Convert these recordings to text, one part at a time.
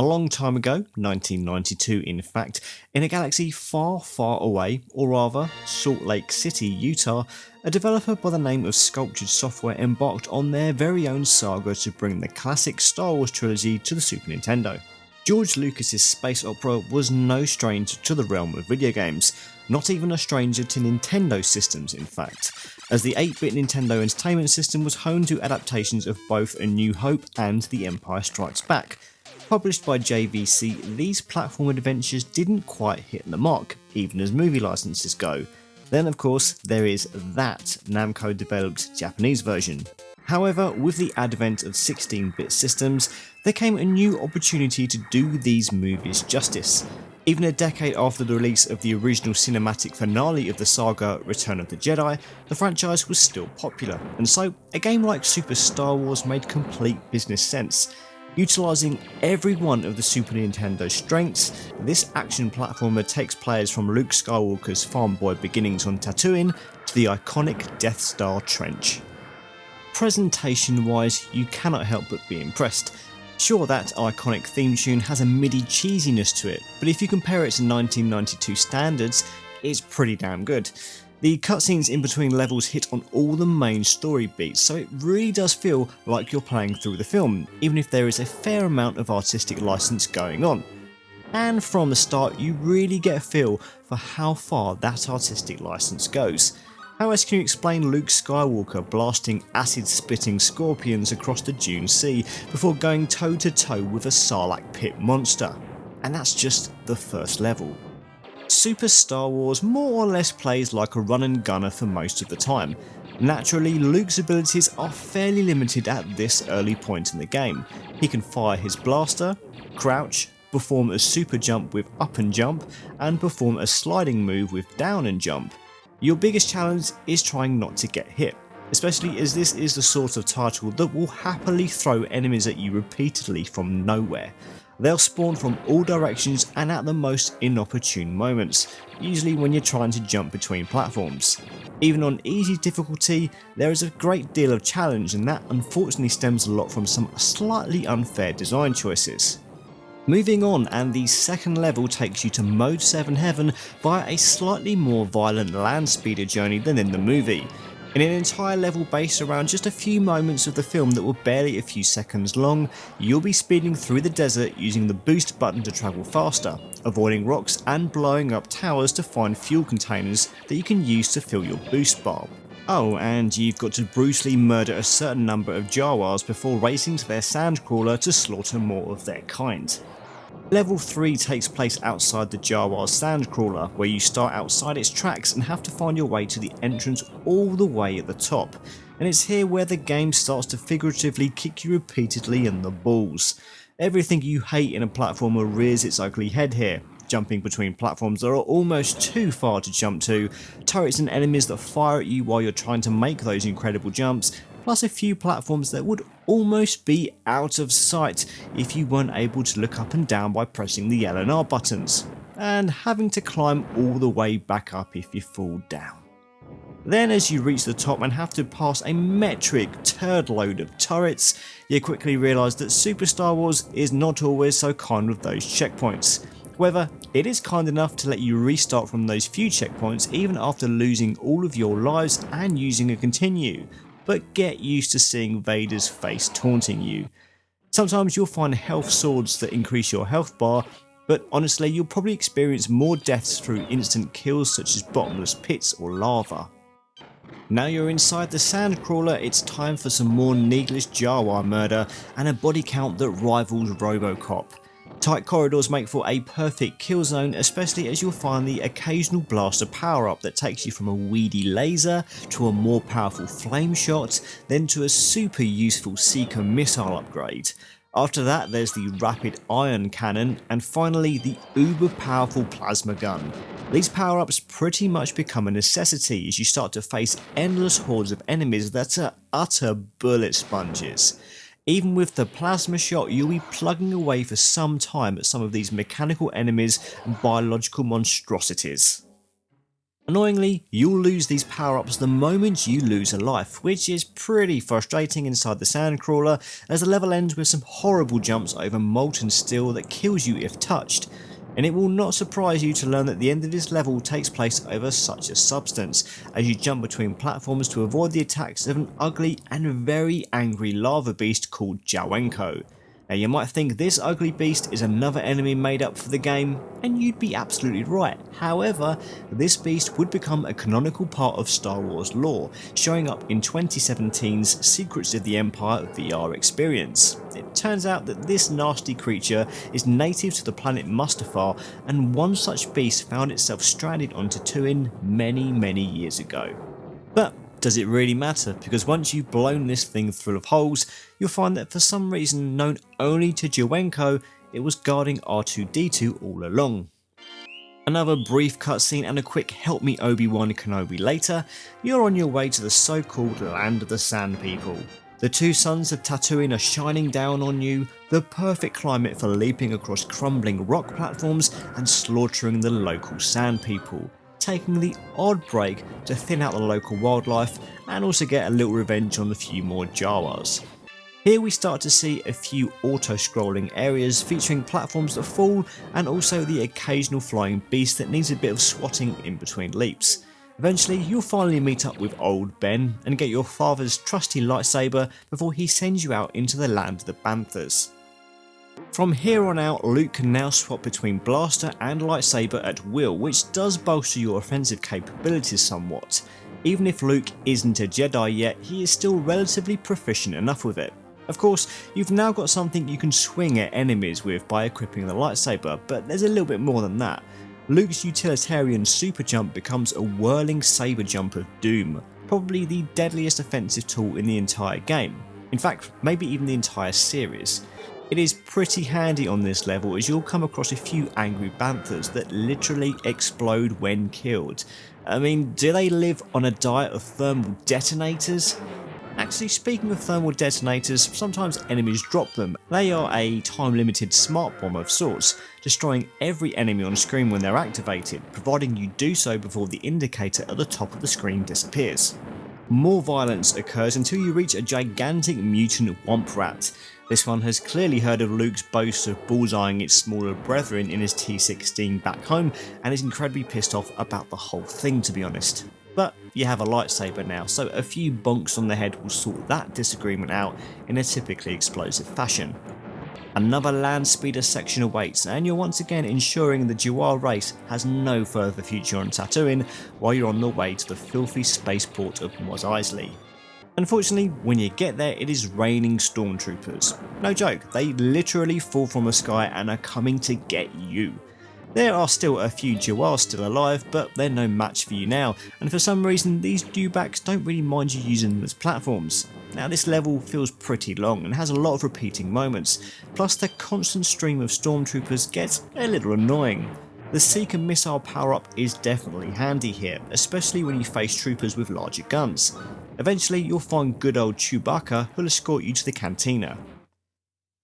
A long time ago, 1992 in fact, in a galaxy far, far away, or rather, Salt Lake City, Utah, a developer by the name of Sculptured Software embarked on their very own saga to bring the classic Star Wars trilogy to the Super Nintendo. George Lucas's space opera was no stranger to the realm of video games, not even a stranger to Nintendo systems in fact, as the 8-bit Nintendo Entertainment System was home to adaptations of both A New Hope and The Empire Strikes Back. Published by JVC, these platform adventures didn't quite hit the mark, even as movie licenses go. Then of course there is that Namco developed Japanese version. However, with the advent of 16-bit systems, there came a new opportunity to do these movies justice. Even a decade after the release of the original cinematic finale of the saga Return of the Jedi, the franchise was still popular, and so a game like Super Star Wars made complete business sense. Utilising every one of the Super Nintendo's strengths, this action platformer takes players from Luke Skywalker's farmboy beginnings on Tatooine to the iconic Death Star trench. Presentation wise, you cannot help but be impressed. Sure, that iconic theme tune has a MIDI cheesiness to it, but if you compare it to 1992 standards, it's pretty damn good. The cutscenes in between levels hit on all the main story beats, so it really does feel like you're playing through the film, even if there is a fair amount of artistic license going on. And from the start, you really get a feel for how far that artistic license goes. How else can you explain Luke Skywalker blasting acid-spitting scorpions across the Dune Sea before going toe-to-toe with a Sarlacc pit monster? And that's just the first level. Super Star Wars more or less plays like a run and gunner for most of the time. Naturally, Luke's abilities are fairly limited at this early point in the game. He can fire his blaster, crouch, perform a super jump with up and jump, and perform a sliding move with down and jump. Your biggest challenge is trying not to get hit, especially as this is the sort of title that will happily throw enemies at you repeatedly from nowhere. They'll spawn from all directions and at the most inopportune moments, usually when you're trying to jump between platforms. Even on easy difficulty, there is a great deal of challenge, and that unfortunately stems a lot from some slightly unfair design choices. Moving on, and the second level takes you to Mode 7 Heaven via a slightly more violent land speeder journey than in the movie. In an entire level based around just a few moments of the film that were barely a few seconds long, you'll be speeding through the desert using the boost button to travel faster, avoiding rocks and blowing up towers to find fuel containers that you can use to fill your boost bar. Oh, and you've got to brutally murder a certain number of Jawas before racing to their sandcrawler to slaughter more of their kind. Level 3 takes place outside the Jawa's sandcrawler, where you start outside its tracks and have to find your way to the entrance all the way at the top, and it's here where the game starts to figuratively kick you repeatedly in the balls. Everything you hate in a platformer rears its ugly head here. Jumping between platforms that are almost too far to jump to, turrets and enemies that fire at you while you're trying to make those incredible jumps, plus a few platforms that would almost be out of sight if you weren't able to look up and down by pressing the L and R buttons, and having to climb all the way back up if you fall down. Then as you reach the top and have to pass a metric turd load of turrets, you quickly realise that Super Star Wars is not always so kind with those checkpoints. However, it is kind enough to let you restart from those few checkpoints even after losing all of your lives and using a continue, but get used to seeing Vader's face taunting you. Sometimes you'll find health swords that increase your health bar, but honestly you'll probably experience more deaths through instant kills such as bottomless pits or lava. Now you're inside the sandcrawler, it's time for some more needless Jawa murder and a body count that rivals RoboCop. Tight corridors make for a perfect kill zone, especially as you'll find the occasional blaster power-up that takes you from a weedy laser to a more powerful flame shot, then to a super useful Seeker missile upgrade. After that there's the rapid iron cannon, and finally the uber powerful plasma gun. These power-ups pretty much become a necessity as you start to face endless hordes of enemies that are utter bullet sponges. Even with the plasma shot, you'll be plugging away for some time at some of these mechanical enemies and biological monstrosities. Annoyingly, you'll lose these power-ups the moment you lose a life, which is pretty frustrating inside the sandcrawler, as the level ends with some horrible jumps over molten steel that kills you if touched. And it will not surprise you to learn that the end of this level takes place over such a substance, as you jump between platforms to avoid the attacks of an ugly and very angry lava beast called Jawenko. Now you might think this ugly beast is another enemy made up for the game, and you'd be absolutely right. However, this beast would become a canonical part of Star Wars lore, showing up in 2017's Secrets of the Empire VR experience. It turns out that this nasty creature is native to the planet Mustafar, and one such beast found itself stranded on Tatooine many years ago. But does it really matter? Because once you've blown this thing full of holes, you'll find that for some reason known only to Jawenko, it was guarding R2-D2 all along. Another brief cutscene and a quick help me Obi-Wan Kenobi later, you're on your way to the so-called Land of the Sand People. The two suns of Tatooine are shining down on you, the perfect climate for leaping across crumbling rock platforms and slaughtering the local sand people, taking the odd break to thin out the local wildlife and also get a little revenge on a few more Jawas. Here we start to see a few auto-scrolling areas featuring platforms that fall and also the occasional flying beast that needs a bit of swatting in between leaps. Eventually you'll finally meet up with old Ben and get your father's trusty lightsaber before he sends you out into the land of the Banthas. From here on out, Luke can now swap between blaster and lightsaber at will, which does bolster your offensive capabilities somewhat. Even if Luke isn't a Jedi yet, he is still relatively proficient enough with it. Of course, you've now got something you can swing at enemies with by equipping the lightsaber, but there's a little bit more than that. Luke's utilitarian super jump becomes a whirling saber jump of doom, probably the deadliest offensive tool in the entire game. In fact, maybe even the entire series. It is pretty handy on this level as you'll come across a few angry banthas that literally explode when killed. I mean, do they live on a diet of thermal detonators? Actually, speaking of thermal detonators, sometimes enemies drop them. They are a time-limited smart bomb of sorts, destroying every enemy on screen when they're activated, providing you do so before the indicator at the top of the screen disappears. More violence occurs until you reach a gigantic mutant womp rat. This one has clearly heard of Luke's boast of bullseyeing its smaller brethren in his T-16 back home and is incredibly pissed off about the whole thing, to be honest. But you have a lightsaber now, so a few bonks on the head will sort that disagreement out in a typically explosive fashion. Another land speeder section awaits, and you're once again ensuring the Jawa race has no further future on Tatooine while you're on the way to the filthy spaceport of Mos Eisley. Unfortunately, when you get there, it is raining stormtroopers. No joke, they literally fall from the sky and are coming to get you. There are still a few Jawas still alive, but they're no match for you now, and for some reason these dewbacks don't really mind you using them as platforms. Now this level feels pretty long and has a lot of repeating moments, plus the constant stream of stormtroopers gets a little annoying. The Seeker missile power-up is definitely handy here, especially when you face troopers with larger guns. Eventually you'll find good old Chewbacca who'll escort you to the cantina.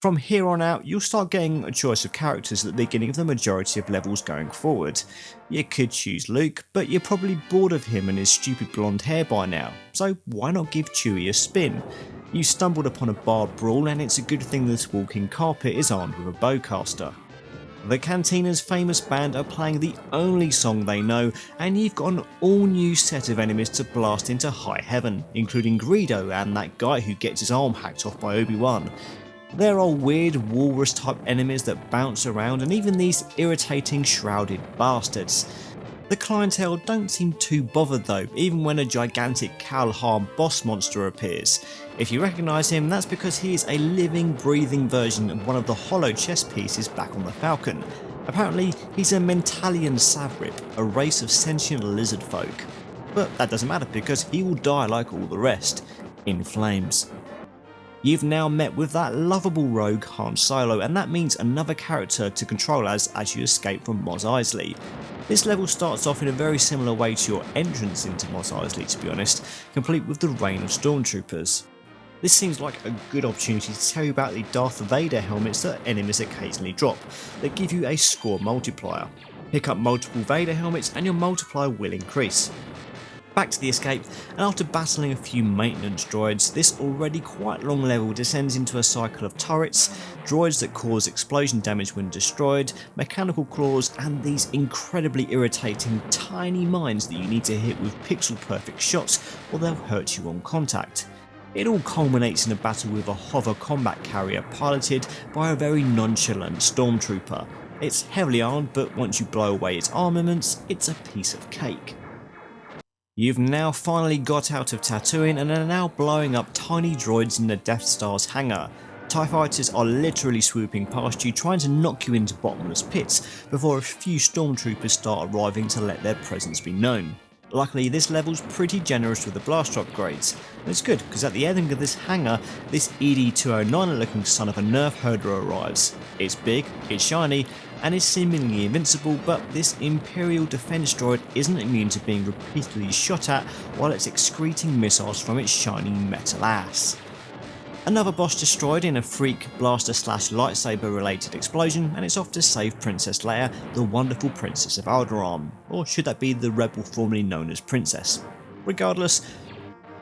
From here on out, you'll start getting a choice of characters at the beginning of the majority of levels going forward. You could choose Luke, but you're probably bored of him and his stupid blonde hair by now, so why not give Chewie a spin? You stumbled upon a bard brawl and it's a good thing this walking carpet is armed with a bowcaster. The Cantina's famous band are playing the only song they know, and you've got an all new set of enemies to blast into high heaven, including Greedo and that guy who gets his arm hacked off by Obi-Wan. There are weird walrus type enemies that bounce around and even these irritating shrouded bastards. The clientele don't seem too bothered though, even when a gigantic Kalhar boss monster appears. If you recognise him, that's because he is a living, breathing version of one of the hollow chess pieces back on the Falcon. Apparently he's a Mentalian Savrip, a race of sentient lizard folk. But that doesn't matter because he will die like all the rest, in flames. You've now met with that lovable rogue Han Solo, and that means another character to control as you escape from Mos Eisley. This level starts off in a very similar way to your entrance into Mos Eisley, to be honest, complete with the rain of stormtroopers. This seems like a good opportunity to tell you about the Darth Vader helmets that enemies occasionally drop, that give you a score multiplier. Pick up multiple Vader helmets and your multiplier will increase. Back to the escape, and after battling a few maintenance droids, this already quite long level descends into a cycle of turrets, droids that cause explosion damage when destroyed, mechanical claws, and these incredibly irritating tiny mines that you need to hit with pixel perfect shots or they'll hurt you on contact. It all culminates in a battle with a hover combat carrier piloted by a very nonchalant stormtrooper. It's heavily armed, but once you blow away its armaments, it's a piece of cake. You've now finally got out of Tatooine and are now blowing up tiny droids in the Death Star's hangar. TIE fighters are literally swooping past you, trying to knock you into bottomless pits before a few stormtroopers start arriving to let their presence be known. Luckily, this level's pretty generous with the blaster upgrades, and it's good because at the ending of this hangar, this ED-209 looking son of a nerf herder arrives. It's big, it's shiny, and is seemingly invincible, but this Imperial defense droid isn't immune to being repeatedly shot at while it's excreting missiles from its shiny metal ass. Another boss destroyed in a freak blaster slash lightsaber related explosion, and it's off to save Princess Leia, the wonderful Princess of Alderaan, or should that be the rebel formerly known as Princess? Regardless,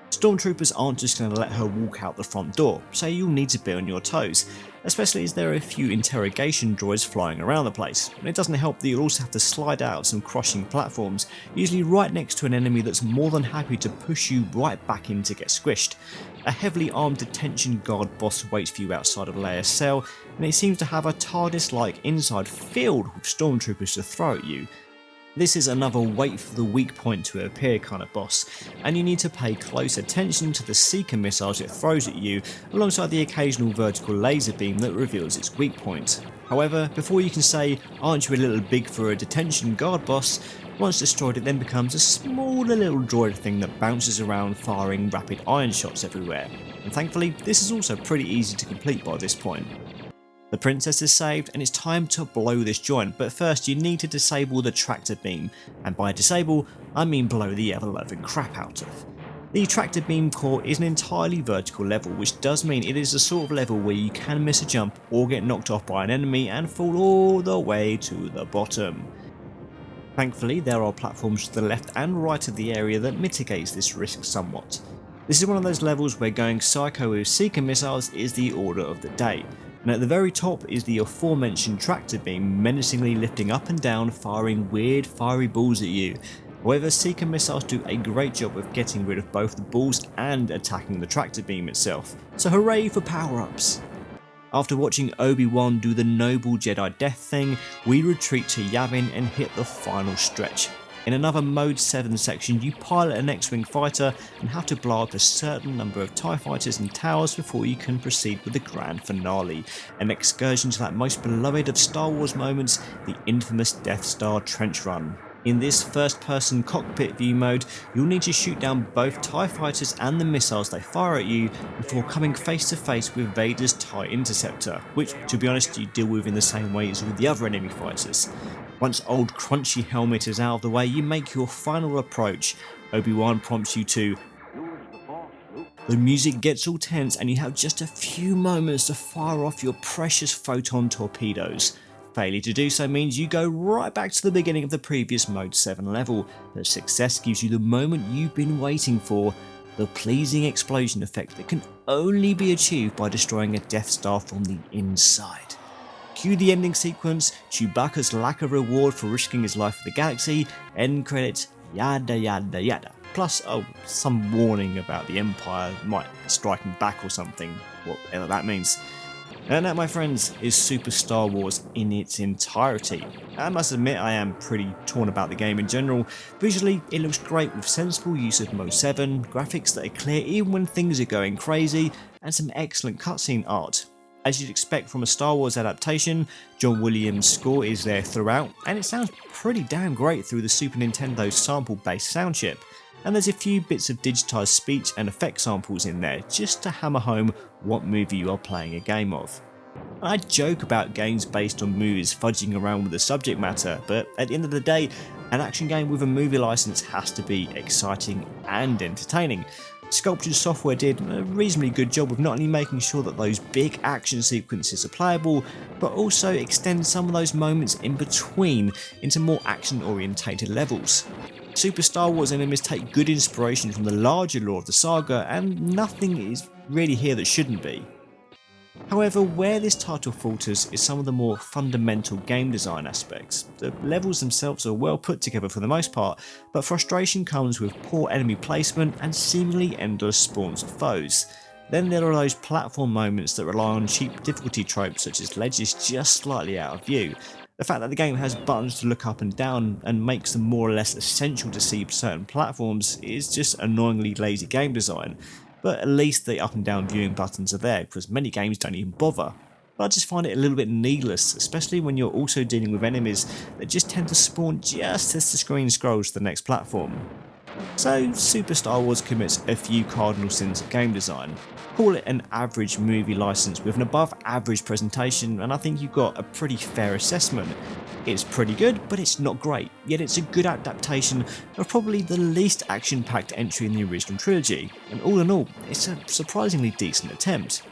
stormtroopers aren't just going to let her walk out the front door, so you'll need to be on your toes, especially as there are a few interrogation droids flying around the place, and it doesn't help that you'll also have to slide out some crushing platforms, usually right next to an enemy that's more than happy to push you right back in to get squished. A heavily armed detention guard boss waits for you outside of Leia's cell, and it seems to have a TARDIS-like inside filled with stormtroopers to throw at you. This is another wait for the weak point to appear kind of boss, and you need to pay close attention to the Seeker missiles it throws at you, alongside the occasional vertical laser beam that reveals its weak point. However, before you can say, "Aren't you a little big for a detention guard boss?" once destroyed it then becomes a smaller little droid thing that bounces around firing rapid iron shots everywhere, and thankfully this is also pretty easy to complete by this point. The princess is saved and it's time to blow this joint, but first you need to disable the tractor beam, and by disable I mean blow the ever-loving crap out of. The tractor beam core is an entirely vertical level, which does mean it is the sort of level where you can miss a jump or get knocked off by an enemy and fall all the way to the bottom. Thankfully there are platforms to the left and right of the area that mitigates this risk somewhat. This is one of those levels where going psycho with Seeker missiles is the order of the day. And at the very top is the aforementioned tractor beam menacingly lifting up and down, firing weird fiery balls at you. However, Seeker missiles do a great job of getting rid of both the balls and attacking the tractor beam itself, so hooray for power-ups! After watching Obi-Wan do the noble Jedi death thing, we retreat to Yavin and hit the final stretch. In another Mode 7 section, you pilot an X-Wing fighter and have to blow up a certain number of TIE fighters and towers before you can proceed with the grand finale, an excursion to that most beloved of Star Wars moments, the infamous Death Star trench run. In this first-person cockpit view mode, you'll need to shoot down both TIE fighters and the missiles they fire at you before coming face to face with Vader's TIE Interceptor, which, to be honest, you deal with in the same way as with the other enemy fighters. Once old crunchy helmet is out of the way, you make your final approach. Obi-Wan prompts you to. The music gets all tense and you have just a few moments to fire off your precious photon torpedoes. Failure to do so means you go right back to the beginning of the previous Mode 7 level, but success gives you the moment you've been waiting for, the pleasing explosion effect that can only be achieved by destroying a Death Star from the inside. Cue the ending sequence, Chewbacca's lack of reward for risking his life for the galaxy, end credits, yada yada yada. Plus, some warning about the Empire might be striking back or something, whatever that means. And that, my friends, is Super Star Wars in its entirety. I must admit I am pretty torn about the game in general. Visually, it looks great with sensible use of Mode 7, graphics that are clear even when things are going crazy, and some excellent cutscene art. As you'd expect from a Star Wars adaptation, John Williams' score is there throughout, and it sounds pretty damn great through the Super Nintendo sample-based sound chip. And there's a few bits of digitised speech and effect samples in there, just to hammer home what movie you are playing a game of. I joke about games based on movies fudging around with the subject matter, but at the end of the day, an action game with a movie license has to be exciting and entertaining. Sculptured Software did a reasonably good job of not only making sure that those big action sequences are playable, but also extend some of those moments in between into more action orientated levels. Super Star Wars enemies take good inspiration from the larger lore of the saga, and nothing is really here that shouldn't be. However, where this title falters is some of the more fundamental game design aspects. The levels themselves are well put together for the most part, but frustration comes with poor enemy placement and seemingly endless spawns of foes. Then there are those platform moments that rely on cheap difficulty tropes such as ledges just slightly out of view. The fact that the game has buttons to look up and down and makes them more or less essential to see certain platforms is just annoyingly lazy game design. But at least the up and down viewing buttons are there, because many games don't even bother. But I just find it a little bit needless, especially when you're also dealing with enemies that just tend to spawn just as the screen scrolls to the next platform. So Super Star Wars commits a few cardinal sins of game design. Call it an average movie license with an above average presentation, and I think you've got a pretty fair assessment. It's pretty good, but it's not great, yet it's a good adaptation of probably the least action-packed entry in the original trilogy, and all in all, it's a surprisingly decent attempt.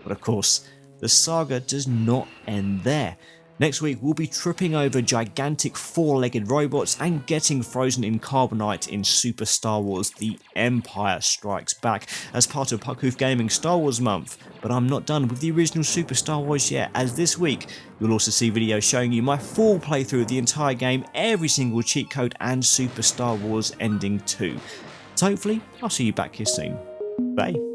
But of course, the saga does not end there. Next week we'll be tripping over gigantic four-legged robots and getting frozen in carbonite in Super Star Wars The Empire Strikes Back as part of Hoof Gaming Star Wars month. But I'm not done with the original Super Star Wars yet, as this week you'll also see videos showing you my full playthrough of the entire game, every single cheat code and Super Star Wars Ending 2. So hopefully I'll see you back here soon. Bye.